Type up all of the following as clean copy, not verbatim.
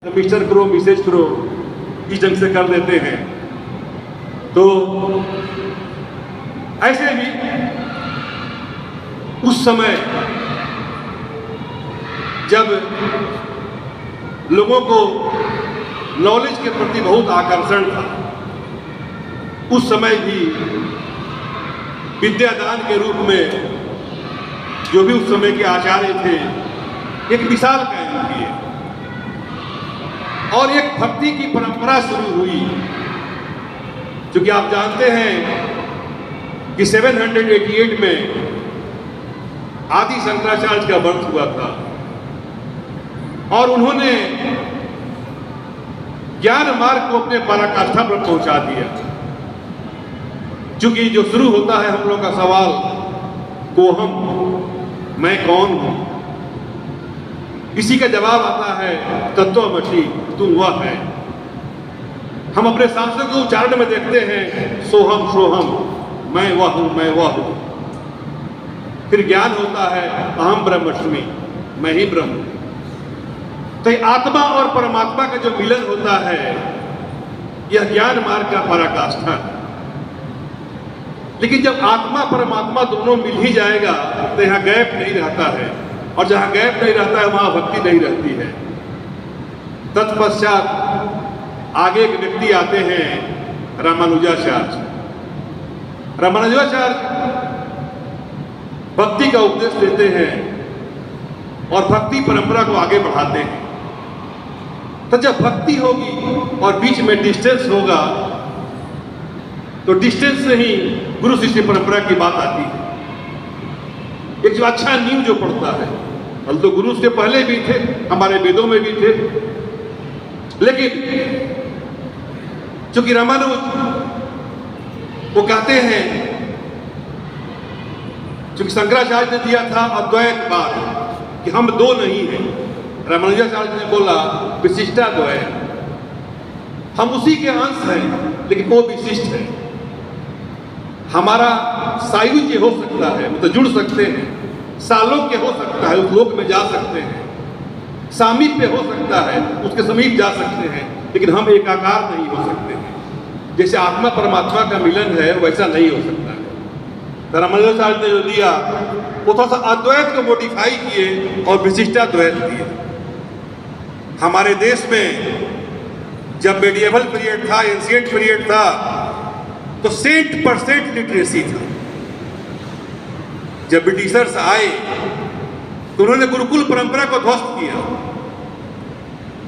Mixture करो, message करो, इस ढंग से कर देते हैं। तो ऐसे भी उस समय जब लोगों को नॉलेज के प्रति बहुत आकर्षण था, उस समय भी विद्यादान के रूप में जो भी उस समय के आचार्य थे एक मिसाल कायम किए और एक भक्ति की परंपरा शुरू हुई। क्योंकि आप जानते हैं कि 788 में आदि शंकराचार्य का बर्थ हुआ था और उन्होंने ज्ञान मार्ग को अपने पराकाष्ठा पर पहुंचा दिया। क्योंकि जो शुरू होता है हम लोग का सवाल, को हम, मैं कौन हूं, इसी का जवाब आता है तत्वमसि, तुम वह है। हम अपने शास्त्र के उच्चारण में देखते हैं सोहम सोहम, मैं वह हूं, मैं वह हूं। फिर ज्ञान होता है अहम ब्रह्मस्मि, मैं ही ब्रह्म हूं। तो आत्मा और परमात्मा का जो मिलन होता है यह ज्ञान मार्ग का पराकाष्ठा है। लेकिन जब आत्मा परमात्मा दोनों मिल ही जाएगा तो यहाँ गैप नहीं रहता है, और जहां गैप नहीं रहता है वहां भक्ति नहीं रहती है। तत्पश्चात आगे एक व्यक्ति आते हैं रामानुजाचार्य। रामानुजाचार्य भक्ति का उपदेश देते हैं और भक्ति परंपरा को आगे बढ़ाते हैं। तो जब भक्ति होगी और बीच में डिस्टेंस होगा तो डिस्टेंस से ही गुरु शिष्य परंपरा की बात आती है। एक जो अच्छा नींव जो पड़ता है, हम तो गुरु से पहले भी थे, हमारे वेदों में भी थे, लेकिन चूंकि रामानुज वो कहते हैं, चूंकि शंकराचार्य ने दिया था अद्वैतवाद कि हम दो नहीं हैं, रामानुजाचार्य ने बोला विशिष्टाद्वय, हम उसी के अंश हैं लेकिन वो विशिष्ट है। हमारा सायुज्य हो सकता है, मतलब जुड़ सकते हैं, सालों के हो सकता है, उस लोक में जा सकते हैं, सामीप्य हो सकता है, उसके समीप जा सकते हैं, लेकिन हम एकाकार नहीं हो सकते हैं। जैसे आत्मा परमात्मा का मिलन है वैसा नहीं हो सकता है। तो रामानुजाचार्य ने जो दिया वो थोड़ा सा अद्वैत को मॉडिफाई किए और विशिष्टाद्वैत दिए। हमारे देश में जब मेडिएवल पीरियड था, एंशिएंट पीरियड था, तो 100% लिटरेसी था। जब ब्रिटिशर्स आए तो उन्होंने गुरुकुल परंपरा को ध्वस्त किया।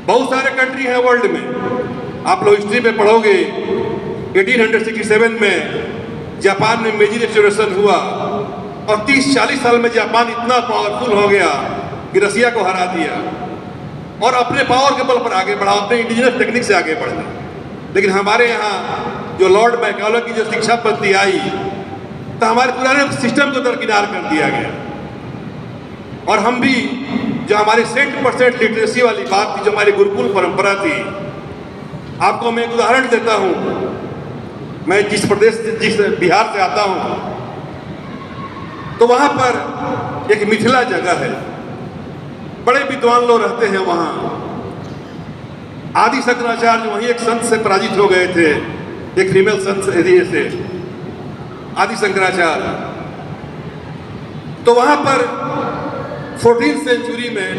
बहुत सारे कंट्री हैं वर्ल्ड में, आप लोग हिस्ट्री में पढ़ोगे 1867 में जापान में मेजी रेस्टोरेशन हुआ और 30-40 साल में जापान इतना पावरफुल हो गया कि रसिया को हरा दिया और अपने पावर के बल पर आगे बढ़ा, अपने इंडिजिनस टेक्निक से आगे बढ़ा। लेकिन हमारे यहाँ जो लॉर्ड मैकाले की जो शिक्षा पद्धति आई तो हमारे पुराने सिस्टम को दरकिनार कर दिया गया और हम भी जो हमारी 100% लिटरेसी वाली बात थी, जो हमारी गुरुकुल परंपरा थी। आपको मैं एक उदाहरण देता हूँ। मैं जिस प्रदेश से, जिस बिहार से आता हूँ, तो वहाँ पर एक मिथिला जगह है, बड़े विद्वान लोग रहते हैं वहाँ। आदि शंकराचार्य वहीं एक संत से पराजित हो गए थे, एक फीमेल संत एरिया से, आदि शंकराचार्य। तो वहां पर 14th सेंचुरी में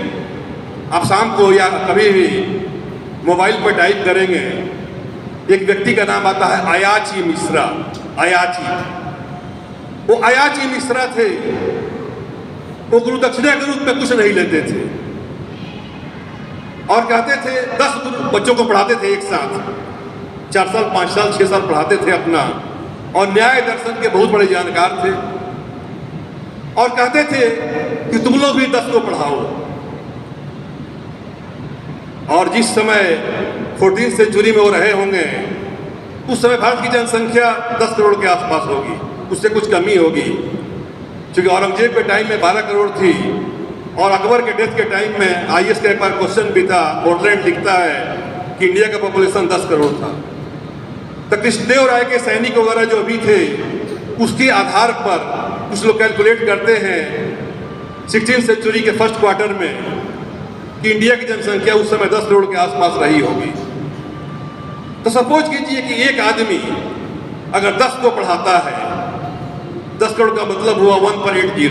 आप शाम को या कभी भी मोबाइल पर टाइप करेंगे, एक व्यक्ति का नाम आता है अयाची मिश्रा। अयाची, वो अयाची मिश्रा थे। वो गुरु दक्षिणा के रूप में कुछ नहीं लेते थे और कहते थे 10 बच्चों को पढ़ाते थे एक साथ, 4 साल 5 साल 6 साल पढ़ाते थे अपना, और न्याय दर्शन के बहुत बड़े जानकार थे और कहते थे कि तुम लोग भी 10 को पढ़ाओ। और जिस समय 14th सेंचुरी में वो रहे होंगे, उस समय भारत की जनसंख्या 10 करोड़ के आसपास होगी, उससे कुछ कमी होगी। क्योंकि औरंगजेब के टाइम में 12 करोड़ थी और अकबर के डेथ के टाइम में IAS का एक बार क्वेश्चन भी था, बोर्डलैंड लिखता है कि इंडिया का पॉपुलेशन 10 करोड़ था। तो कृष्णदेव राय के सैनिक वगैरह जो भी थे, उसके आधार पर कुछ लोग कैलकुलेट करते हैं 16th सेंचुरी के फर्स्ट क्वार्टर में कि इंडिया की जनसंख्या उस समय 10 करोड़ के आसपास रही होगी। तो सपोज कीजिए कि एक आदमी अगर 10 को पढ़ाता है, 10 करोड़ का मतलब हुआ 1 पर 80,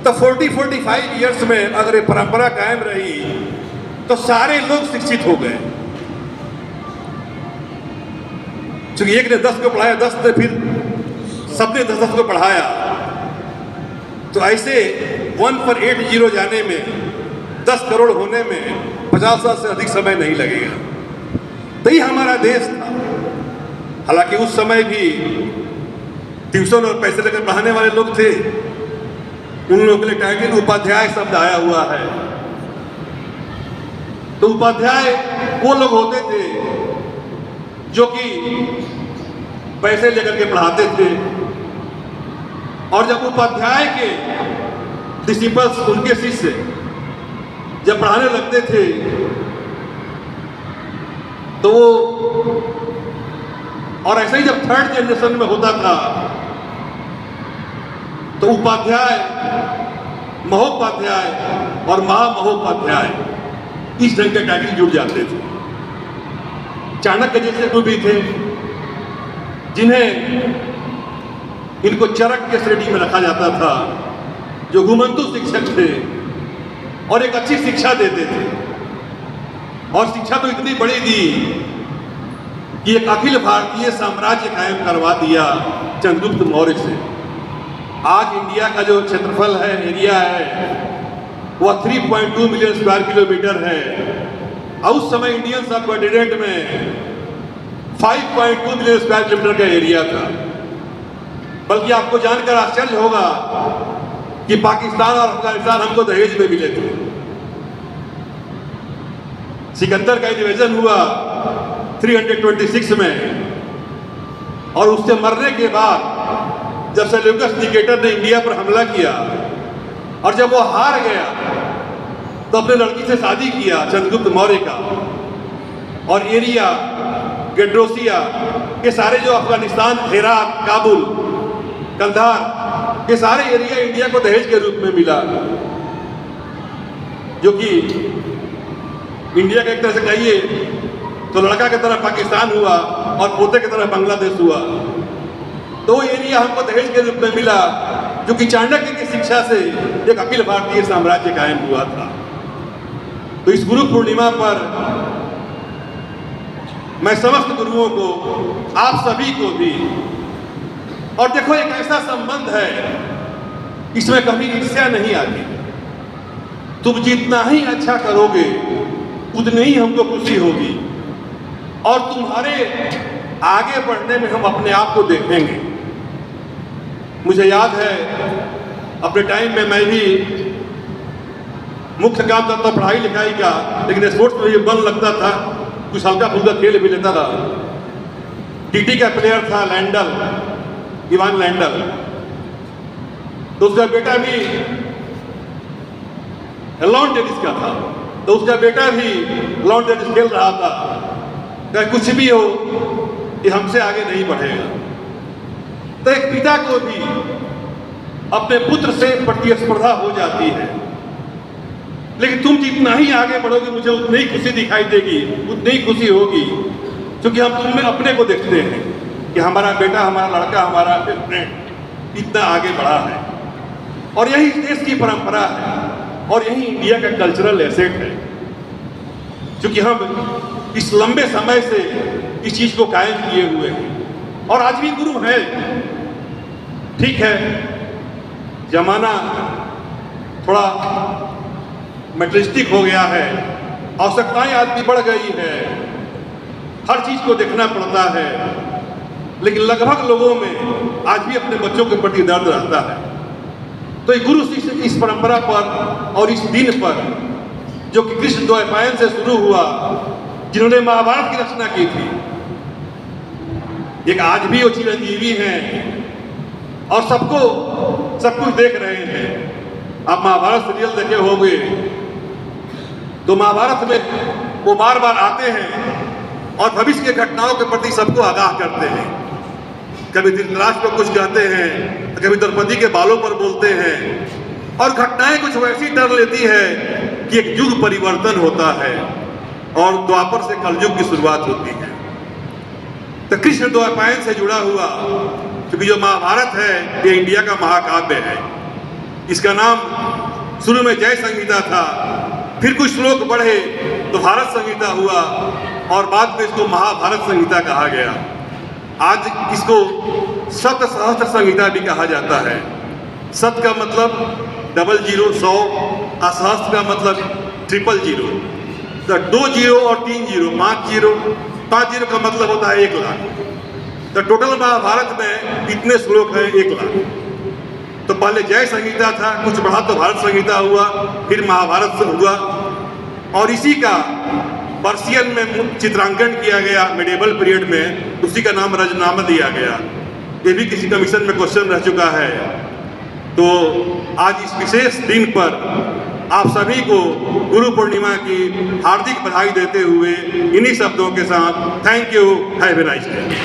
तो 40-45 ईयर्स में अगर ये परंपरा कायम रही तो सारे लोग शिक्षित हो गए। क्योंकि एक ने 10 को पढ़ाया, 10 ने फिर सबने 10 को पढ़ाया, तो ऐसे 1 पर 80 जाने में, 10 करोड़ होने में 50 साल से अधिक समय नहीं लगेगा। तो ये हमारा देश था। हालांकि उस समय भी ट्यूशन और पैसे लेकर पढ़ाने वाले लोग थे। उन लोगों के लिए टाइटल उपाध्याय शब्द आया हुआ है। तो उपाध्याय वो लोग होते थे जो कि पैसे लेकर के पढ़ाते थे, और जब उपाध्याय के डिसिपल्स, उनके शिष्य जब पढ़ाने लगते थे तो वो, और ऐसे ही जब 3rd जनरेशन में होता था तो उपाध्याय, महोपाध्याय और महामहोपाध्याय इस ढंग के टाइटल जुड़ जाते थे। चाणक्य जैसे कोई भी थे जिन्हें इनको चरक के श्रेणी में रखा जाता था, जो घुमंतु शिक्षक थे और एक अच्छी शिक्षा देते थे, और शिक्षा तो इतनी बड़ी दी कि एक अखिल भारतीय साम्राज्य कायम करवा दिया चंद्रगुप्त मौर्य से। आज इंडिया का जो क्षेत्रफल है, एरिया है, वह 3.2 मिलियन स्क्वायर किलोमीटर है, और उस समय इंडियन सब कॉन्टिनेंट में 5.2 मिलियन स्क्वायर किलोमीटर का एरिया था। बल्कि आपको जानकर आश्चर्य होगा कि पाकिस्तान और अफगानिस्तान हमको दहेज में मिले थे। सिकंदर का डिवीजन हुआ 326 में, और उससे मरने के बाद जब सेल्यूकस निकेटर ने इंडिया पर हमला किया और जब वो हार गया तो अपने लड़की से शादी किया चंद्रगुप्त मौर्य का, और एरिया, गेड्रोसिया, ये सारे जो अफगानिस्तान, हेरात, काबुल, कंधार, ये सारे एरिया इंडिया को दहेज के रूप में मिला, जो कि इंडिया का एक तरह से कहिए तो लड़का की तरह पाकिस्तान हुआ और पोते की तरह बांग्लादेश हुआ। तो वो एरिया हमको दहेज के रूप में मिला, जो कि चाणक्य की शिक्षा से एक अखिल भारतीय साम्राज्य कायम हुआ था। तो इस गुरु पूर्णिमा पर मैं समस्त गुरुओं को, आप सभी को भी, और देखो एक ऐसा संबंध है, इसमें कभी ईर्ष्या नहीं आती। तुम जितना ही अच्छा करोगे उतनी ही हमको खुशी होगी, और तुम्हारे आगे बढ़ने में हम अपने आप को देखेंगे। मुझे याद है अपने टाइम में मैं भी, मुख्य काम था तो पढ़ाई लिखाई का, लेकिन स्पोर्ट्स में ये मन लगता था, कुछ हल्का फुल्का खेल भी लेता था। टीटी का प्लेयर था लैंडल, इवान लैंडल, तो उसका बेटा भी लॉन टेनिस का था, तो उसका बेटा भी लॉन टेनिस खेल रहा था। चाहे कुछ भी हो, ये हमसे आगे नहीं बढ़ेगा। तो एक पिता को भी अपने पुत्र से प्रतिस्पर्धा हो जाती है, लेकिन तुम जितना ही आगे बढ़ोगे मुझे उतनी ही खुशी दिखाई देगी, उतनी ही खुशी होगी, क्योंकि हम तुम में अपने को देखते हैं कि हमारा बेटा, हमारा लड़का, हमारा फ्रेंड इतना आगे बढ़ा है। और यही देश की परंपरा है, और यही इंडिया का कल्चरल एसेट है, क्योंकि हम इस लंबे समय से इस चीज को कायम किए हुए हैं, और आज भी गुरु है। ठीक है, जमाना थोड़ा मेटलिस्टिक हो गया है, आवश्यकताएं आदमी बढ़ गई है, हर चीज को देखना पड़ता है, लेकिन लगभग लोगों में आज भी अपने बच्चों के प्रति दर्द रहता है। तो ये गुरु शिष्य इस परंपरा पर और इस दिन पर, जो कि कृष्ण द्वैपायन से शुरू हुआ, जिन्होंने महाभारत की रचना की थी, एक आज भी वो चिरंजीवी हैं और सबको सब कुछ देख रहे हैं। आप महाभारत सीरियल देखे होंगे, तो महाभारत में वो बार बार आते हैं और भविष्य के घटनाओं के प्रति सबको आगाह करते हैं। कभी धृतराष्ट्र को कुछ कहते हैं, कभी द्रौपदी के बालों पर बोलते हैं, और घटनाएं कुछ वैसी टर्न लेती है कि एक युग परिवर्तन होता है और द्वापर से कलयुग की शुरुआत होती है। तो कृष्ण द्वैपायन से जुड़ा हुआ, क्योंकि जो महाभारत है ये इंडिया का महाकाव्य है। इसका नाम शुरू में जय संहिता था, फिर कुछ श्लोक बढ़े तो भारत संहिता हुआ और बाद में इसको महाभारत संहिता कहा गया। आज इसको शत सहस्त्र संहिता भी कहा जाता है। शत का मतलब 00 100, असहस्त्र का मतलब 000। तो 2 0 और 3 0 5 0, 5 0 का मतलब होता है 1 लाख। तो टोटल महाभारत में इतने श्लोक हैं 1 लाख। तो पहले जय संहिता था, कुछ बढ़ा तो भारत संहिता हुआ, फिर महाभारत हुआ और इसी का पर्शियन में चित्रांकन किया गया मेडिवल पीरियड में, उसी का नाम रजनामा दिया गया। ये भी किसी कमीशन में क्वेश्चन रह चुका है। तो आज इस विशेष दिन पर आप सभी को गुरु पूर्णिमा की हार्दिक बधाई देते हुए इन्हीं शब्दों के साथ thank you, have a nice day.